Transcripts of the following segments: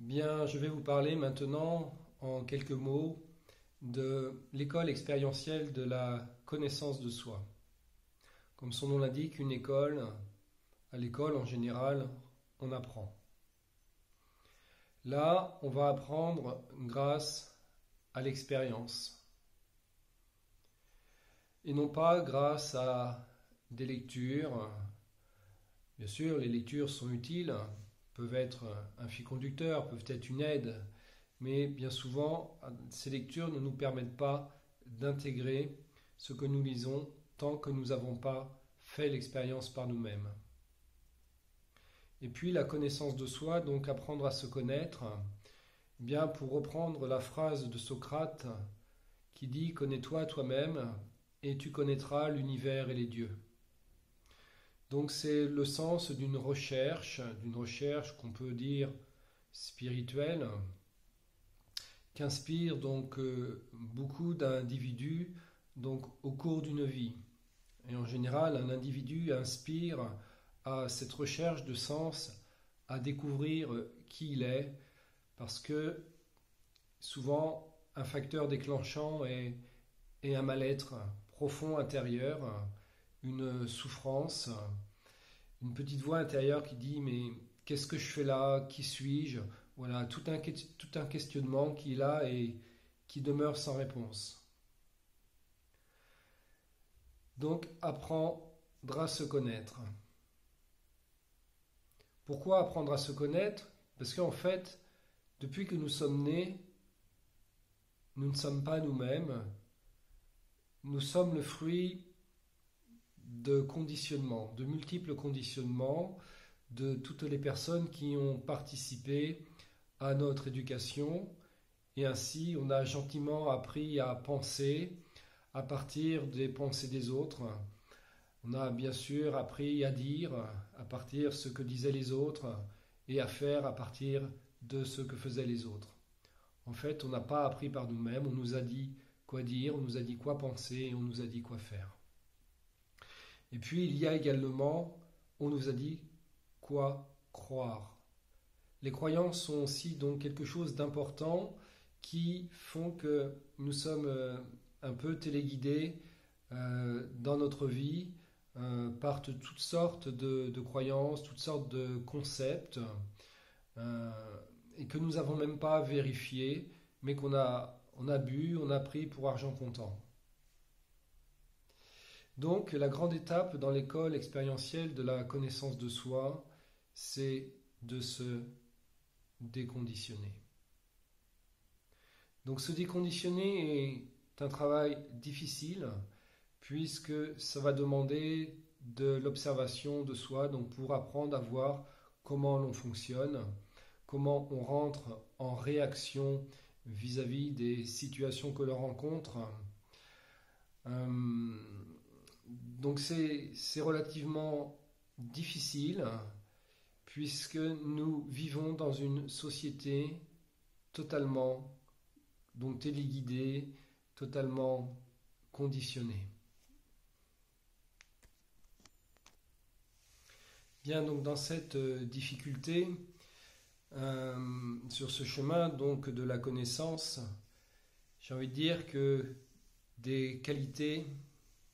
Bien, je vais vous parler maintenant en quelques mots de l'école expérientielle de la connaissance de soi. Comme son nom l'indique, une école, à l'école en général, on apprend. Là, on va apprendre grâce à l'expérience et non pas grâce à des lectures. Bien sûr, les lectures sont utiles, peuvent être un fil conducteur, peuvent être une aide, mais bien souvent, ces lectures ne nous permettent pas d'intégrer ce que nous lisons tant que nous n'avons pas fait l'expérience par nous-mêmes. Et puis la connaissance de soi, donc apprendre à se connaître, bien pour reprendre la phrase de Socrate qui dit connais-toi toi-même et tu connaîtras l'univers et les dieux. Donc c'est le sens d'une recherche qu'on peut dire spirituelle, qu'inspire donc beaucoup d'individus donc au cours d'une vie. Et en général, un individu inspire à cette recherche de sens, à découvrir qui il est, parce que souvent un facteur déclenchant est un mal-être profond intérieur, une souffrance, une petite voix intérieure qui dit mais qu'est-ce que je fais là? Qui suis-je? Voilà, tout un questionnement qui est là et qui demeure sans réponse. Donc, apprendre à se connaître. Pourquoi apprendre à se connaître? Parce qu'en fait, depuis que nous sommes nés, nous ne sommes pas nous-mêmes. Nous sommes le fruit de conditionnements, de multiples conditionnements, de toutes les personnes qui ont participé à notre éducation. Et ainsi, on a gentiment appris à penser à partir des pensées des autres. On a bien sûr appris à dire à partir de ce que disaient les autres et à faire à partir de ce que faisaient les autres. En fait, on n'a pas appris par nous-mêmes, on nous a dit quoi dire, on nous a dit quoi penser et on nous a dit quoi faire. Et puis il y a également, on nous a dit quoi croire. Les croyances sont aussi donc quelque chose d'important qui font que nous sommes un peu téléguidés dans notre vie par toutes sortes de croyances, toutes sortes de concepts et que nous n'avons même pas vérifiés, mais on a bu, on a pris pour argent comptant. Donc la grande étape dans l'école expérientielle de la connaissance de soi, c'est de se déconditionner. Donc se déconditionner est un travail difficile puisque ça va demander de l'observation de soi, donc pour apprendre à voir comment l'on fonctionne, comment on rentre en réaction vis-à-vis des situations que l'on rencontre. Donc c'est relativement difficile puisque nous vivons dans une société totalement donc téléguidée, totalement conditionnée. Bien, donc dans cette difficulté, sur ce chemin donc de la connaissance, j'ai envie de dire que des qualités,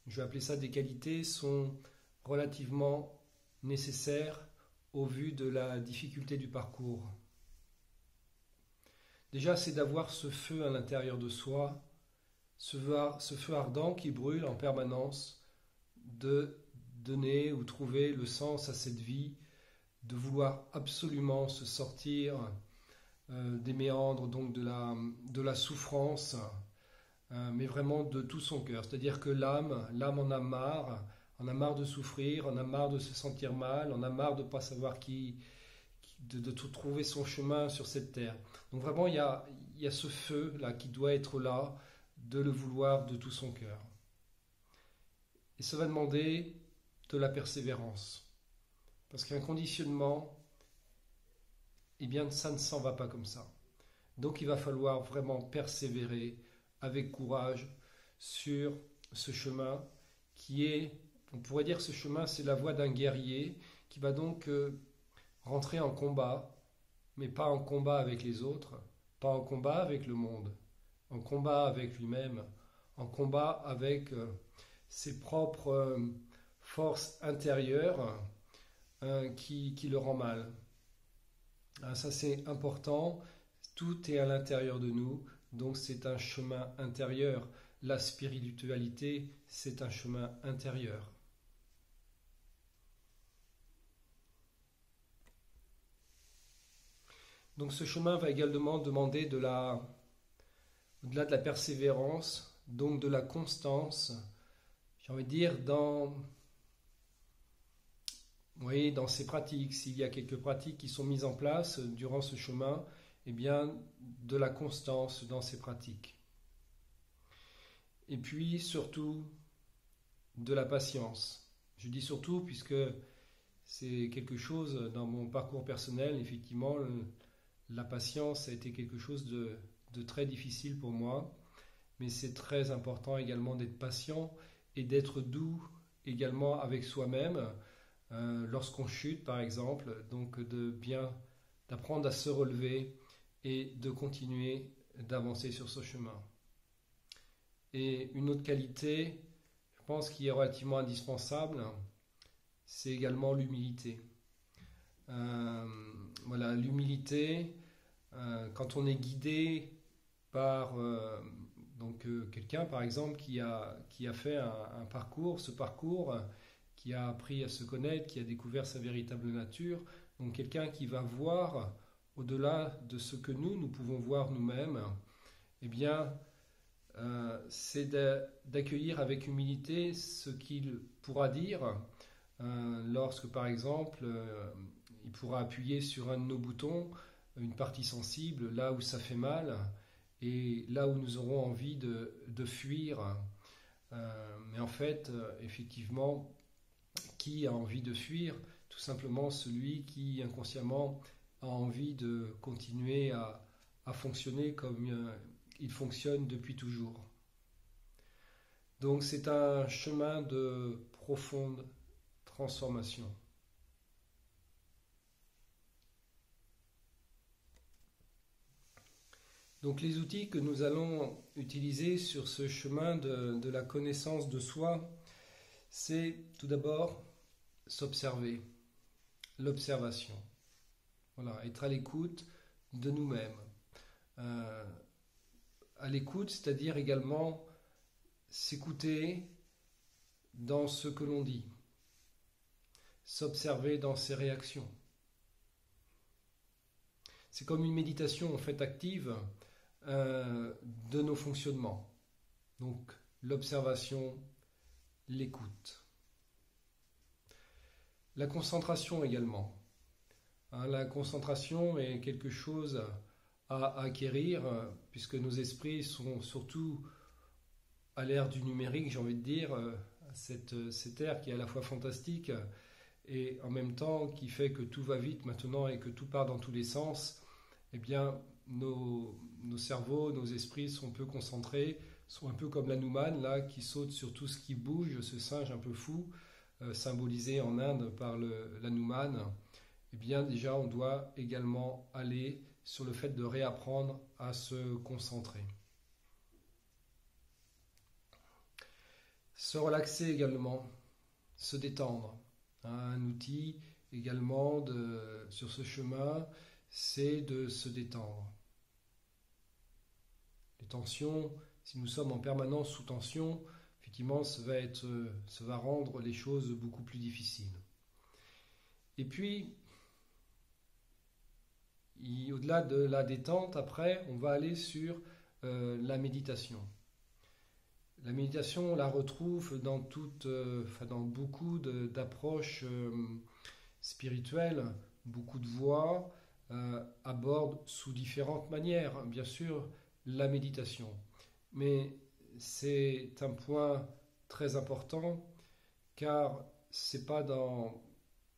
je vais appeler ça des qualités, sont relativement nécessaires au vu de la difficulté du parcours. Déjà, c'est d'avoir ce feu à l'intérieur de soi, ce feu ardent qui brûle en permanence, de donner ou trouver le sens à cette vie, de vouloir absolument se sortir des méandres donc de la souffrance, mais vraiment de tout son cœur. C'est-à-dire que l'âme en a marre de souffrir, en a marre de se sentir mal, en a marre de ne pas savoir de trouver son chemin sur cette terre. Donc vraiment, il y a ce feu là qui doit être là, de le vouloir de tout son cœur. Et ça va demander de la persévérance. Parce qu'un conditionnement, eh bien, ça ne s'en va pas comme ça. Donc il va falloir vraiment persévérer avec courage sur ce chemin qui est, on pourrait dire que ce chemin, c'est la voie d'un guerrier qui va donc rentrer en combat mais pas en combat avec les autres, pas en combat avec le monde, en combat avec lui-même, en combat avec ses propres forces intérieures qui le rend mal. Ça c'est important, tout est à l'intérieur de nous, donc c'est un chemin intérieur. La spiritualité, c'est un chemin intérieur. Donc ce chemin va également demander au-delà de la persévérance, donc de la constance, j'ai envie de dire, dans ces pratiques. S'il y a quelques pratiques qui sont mises en place durant ce chemin, eh bien, de la constance dans ces pratiques. Et puis, surtout, de la patience. Je dis surtout puisque c'est quelque chose dans mon parcours personnel, effectivement, la patience a été quelque chose de très difficile pour moi, mais c'est très important également d'être patient et d'être doux également avec soi-même lorsqu'on chute par exemple, donc d'apprendre à se relever et de continuer d'avancer sur ce chemin. Et une autre qualité, je pense, qui est relativement indispensable, c'est également l'humilité. Voilà, l'humilité, quand on est guidé par quelqu'un, par exemple, qui a fait un parcours, ce parcours, qui a appris à se connaître, qui a découvert sa véritable nature, donc quelqu'un qui va voir au-delà de ce que nous pouvons voir nous-mêmes, eh bien, c'est d'accueillir avec humilité ce qu'il pourra dire lorsque, par exemple, il pourra appuyer sur un de nos boutons, une partie sensible, là où ça fait mal, et là où nous aurons envie de fuir. Mais en fait, effectivement, qui a envie de fuir? Tout simplement celui qui, inconsciemment, a envie de continuer à fonctionner comme il fonctionne depuis toujours. Donc c'est un chemin de profonde transformation. Donc les outils que nous allons utiliser sur ce chemin de la connaissance de soi, c'est tout d'abord s'observer, l'observation. Voilà, être à l'écoute de nous-mêmes. À l'écoute, c'est-à-dire également s'écouter dans ce que l'on dit, s'observer dans ses réactions. C'est comme une méditation en fait active de nos fonctionnements. Donc l'observation, l'écoute. La concentration également. La concentration est quelque chose à acquérir puisque nos esprits sont surtout à l'ère du numérique, j'ai envie de dire, cette ère qui est à la fois fantastique et en même temps qui fait que tout va vite maintenant et que tout part dans tous les sens. Eh bien, nos cerveaux, nos esprits sont peu concentrés, sont un peu comme l'Hanuman là, qui saute sur tout ce qui bouge, ce singe un peu fou, symbolisé en Inde par l'Hanuman. Eh bien, déjà, on doit également aller sur le fait de réapprendre à se concentrer. Se relaxer également, se détendre. Un outil également sur ce chemin, c'est de se détendre. Les tensions, si nous sommes en permanence sous tension, effectivement, ça va rendre les choses beaucoup plus difficiles. Et puis, au-delà de la détente, après, on va aller sur la méditation. La méditation, on la retrouve dans beaucoup d'approches spirituelles, beaucoup de voies abordent sous différentes manières, bien sûr, la méditation. Mais c'est un point très important car c'est pas dans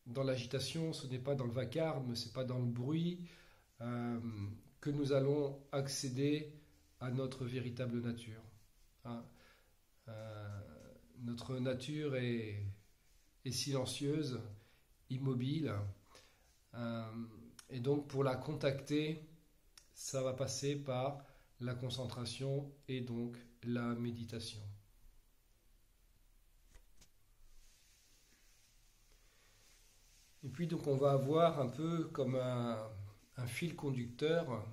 l'agitation, ce n'est pas dans le vacarme, ce n'est pas dans le bruit que nous allons accéder à notre véritable nature. Notre nature est silencieuse, immobile, Et donc pour la contacter, ça va passer par la concentration et donc la méditation. Et puis donc on va avoir un peu comme un fil conducteur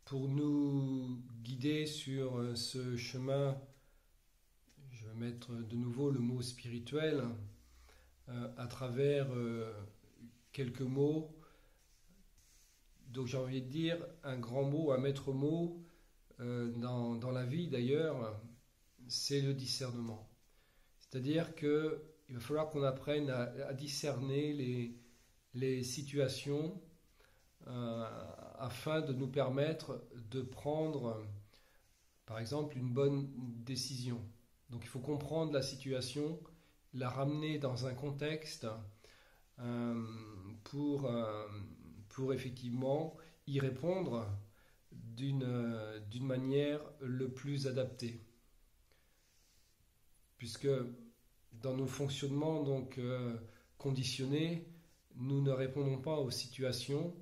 pour nous guider sur ce chemin. Je vais mettre de nouveau le mot spirituel à travers quelques mots. Donc j'ai envie de dire un grand mot, un maître mot dans la vie d'ailleurs, c'est le discernement. C'est-à-dire qu'il va falloir qu'on apprenne à discerner les situations afin de nous permettre de prendre, par exemple, une bonne décision. Donc il faut comprendre la situation, la ramener dans un contexte pour effectivement y répondre d'une manière le plus adaptée. Puisque dans nos fonctionnements donc conditionnés, nous ne répondons pas aux situations.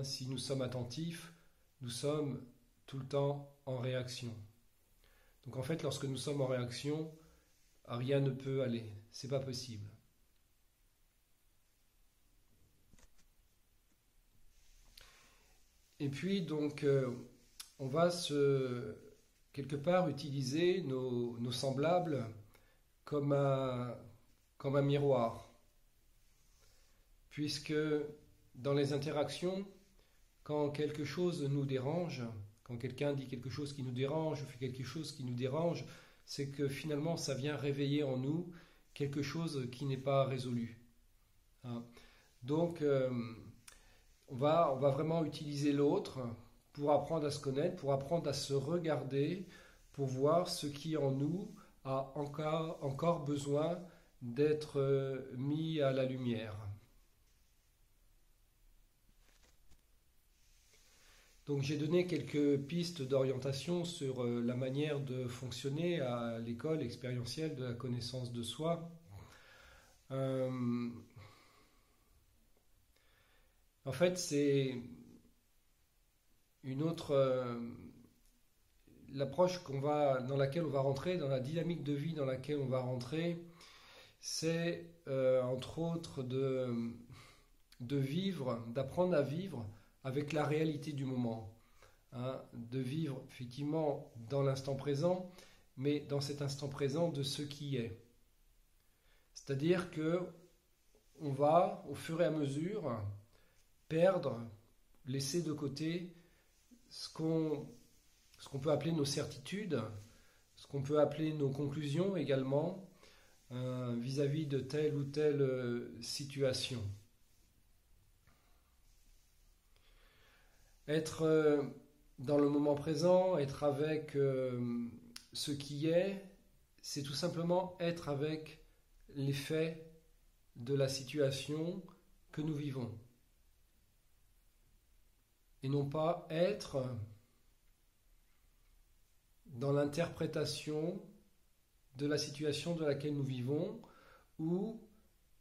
Si nous sommes attentifs, nous sommes tout le temps en réaction. Donc en fait, lorsque nous sommes en réaction, rien ne peut aller. C'est pas possible. Et puis donc, on va quelque part utiliser nos semblables comme un miroir. Puisque dans les interactions, quand quelque chose nous dérange, quand quelqu'un dit quelque chose qui nous dérange, ou fait quelque chose qui nous dérange, c'est que finalement ça vient réveiller en nous quelque chose qui n'est pas résolu. Donc on va vraiment utiliser l'autre pour apprendre à se connaître, pour apprendre à se regarder, pour voir ce qui en nous a encore besoin d'être mis à la lumière. Donc j'ai donné quelques pistes d'orientation sur la manière de fonctionner à l'école expérientielle de la connaissance de soi. En fait, c'est une autre l'approche dans laquelle on va rentrer, dans la dynamique de vie dans laquelle on va rentrer, c'est entre autres de vivre, d'apprendre à vivre avec la réalité du moment, de vivre effectivement dans l'instant présent, mais dans cet instant présent de ce qui est. C'est-à-dire que on va, au fur et à mesure, laisser de côté ce qu'on peut appeler nos certitudes, ce qu'on peut appeler nos conclusions également, vis-à-vis de telle ou telle situation. Être dans le moment présent, être avec ce qui est, c'est tout simplement être avec les faits de la situation que nous vivons. Et non pas être dans l'interprétation de la situation de laquelle nous vivons, ou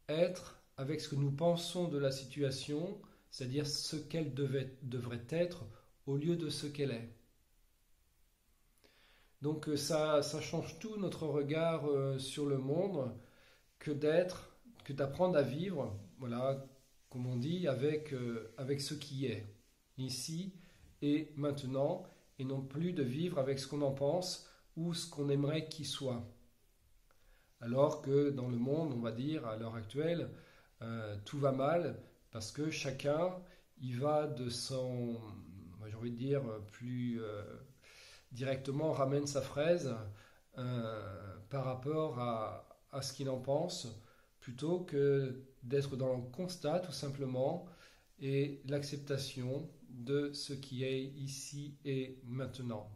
être avec ce que nous pensons de la situation, c'est-à-dire ce qu'elle devrait être au lieu de ce qu'elle est. Donc ça change tout notre regard sur le monde que d'apprendre à vivre, voilà, comme on dit, avec ce qui est, ici et maintenant, et non plus de vivre avec ce qu'on en pense ou ce qu'on aimerait qu'il soit. Alors que dans le monde, on va dire, à l'heure actuelle, tout va mal, parce que chacun y va de son, j'ai envie de dire, plus directement ramène sa fraise par rapport à ce qu'il en pense, plutôt que d'être dans le constat tout simplement et l'acceptation de ce qui est ici et maintenant.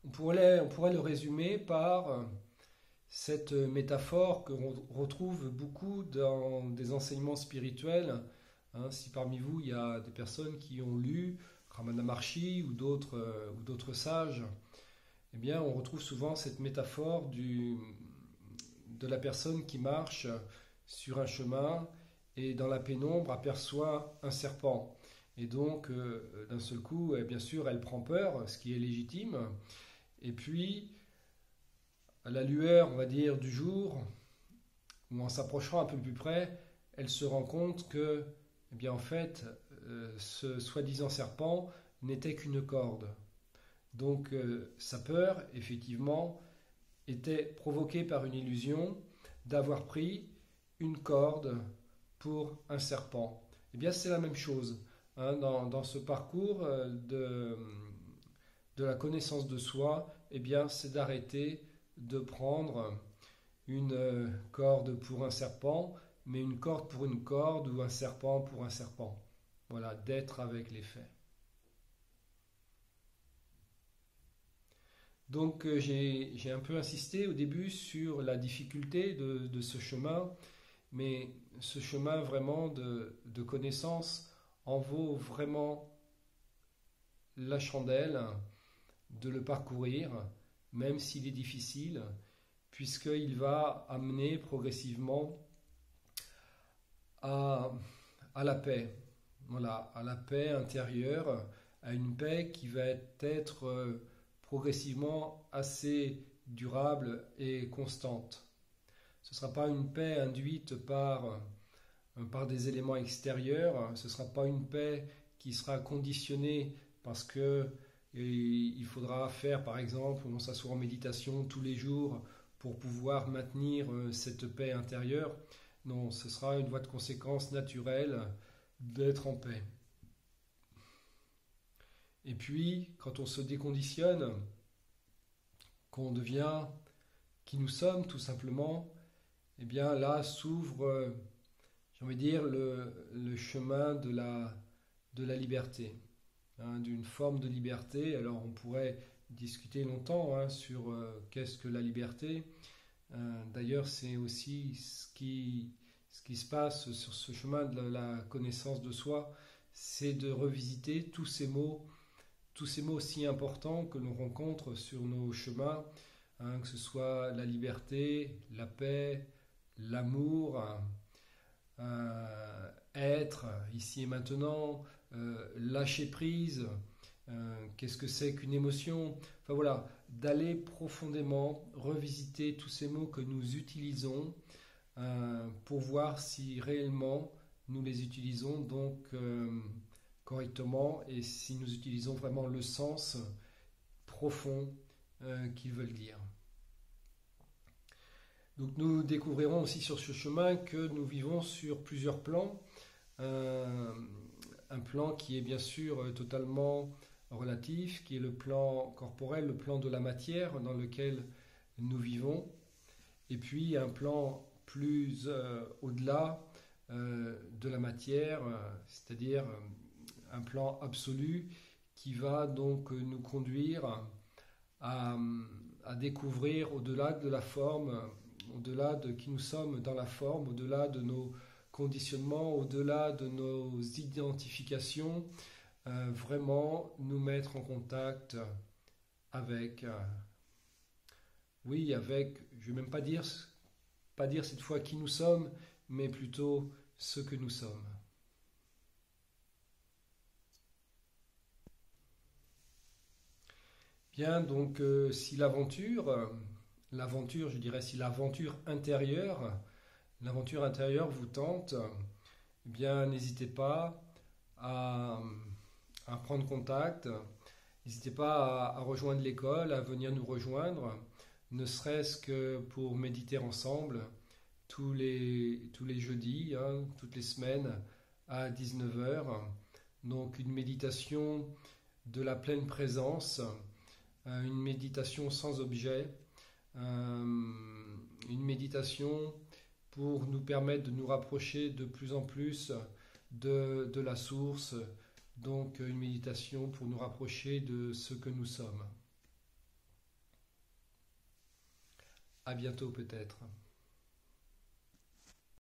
On pourrait le résumer par cette métaphore que l'on retrouve beaucoup dans des enseignements spirituels. Si parmi vous il y a des personnes qui ont lu Ramana Maharshi ou d'autres sages, eh bien on retrouve souvent cette métaphore de la personne qui marche sur un chemin et dans la pénombre aperçoit un serpent. Et donc, d'un seul coup, bien sûr, elle prend peur, ce qui est légitime. Et puis, à la lueur, on va dire, du jour, ou en s'approchant un peu plus près, elle se rend compte que, eh bien, en fait, ce soi-disant serpent n'était qu'une corde. Donc, sa peur, effectivement, était provoquée par une illusion d'avoir pris une corde pour un serpent. Eh bien, c'est la même chose hein, dans ce parcours de la connaissance de soi. Eh bien, c'est d'arrêter de prendre une corde pour un serpent, mais une corde pour une corde ou un serpent pour un serpent. Voilà, d'être avec les faits. Donc j'ai un peu insisté au début sur la difficulté de ce chemin, mais ce chemin vraiment de connaissance en vaut vraiment la chandelle de le parcourir, même s'il est difficile, puisqu'il va amener progressivement à, à la paix, voilà, à la paix intérieure, à une paix qui va être progressivement assez durable et constante. Ce ne sera pas une paix induite par des éléments extérieurs, ce ne sera pas une paix qui sera conditionnée parce que il faudra faire par exemple, on s'assoit en méditation tous les jours pour pouvoir maintenir cette paix intérieure. Non, ce sera une voie de conséquence naturelle d'être en paix. Et puis, quand on se déconditionne, qu'on devient qui nous sommes tout simplement, eh bien là s'ouvre, j'ai envie de dire, le chemin de la liberté, hein, d'une forme de liberté. Alors on pourrait discuter longtemps hein, sur qu'est-ce que la liberté. D'ailleurs, c'est aussi ce qui se passe sur ce chemin de la connaissance de soi, c'est de revisiter tous ces mots si importants que l'on rencontre sur nos chemins, hein, que ce soit la liberté, la paix, l'amour, être ici et maintenant, lâcher prise, qu'est-ce que c'est qu'une émotion, enfin voilà, d'aller profondément revisiter tous ces mots que nous utilisons pour voir si réellement nous les utilisons donc correctement et si nous utilisons vraiment le sens profond qu'ils veulent dire. Donc nous découvrirons aussi sur ce chemin que nous vivons sur plusieurs plans. Un plan qui est bien sûr totalement relatif, qui est le plan corporel, le plan de la matière dans lequel nous vivons, et puis un plan plus au-delà de la matière, c'est-à-dire un plan absolu qui va donc nous conduire à découvrir au-delà de la forme, au-delà de qui nous sommes dans la forme, au-delà de nos conditionnements, au-delà de nos identifications, vraiment nous mettre en contact avec, oui, avec, je ne vais même pas dire cette fois qui nous sommes, mais plutôt ce que nous sommes. Bien, donc si l'aventure, je dirais si l'aventure intérieure vous tente, eh bien n'hésitez pas à, à prendre contact, n'hésitez pas à rejoindre l'école, à venir nous rejoindre, ne serait-ce que pour méditer ensemble tous les jeudis, hein, toutes les semaines à 19 heures. Donc une méditation de la pleine présence, une méditation sans objet, une méditation pour nous permettre de nous rapprocher de plus en plus de la source, donc une méditation pour nous rapprocher de ce que nous sommes. À bientôt peut-être.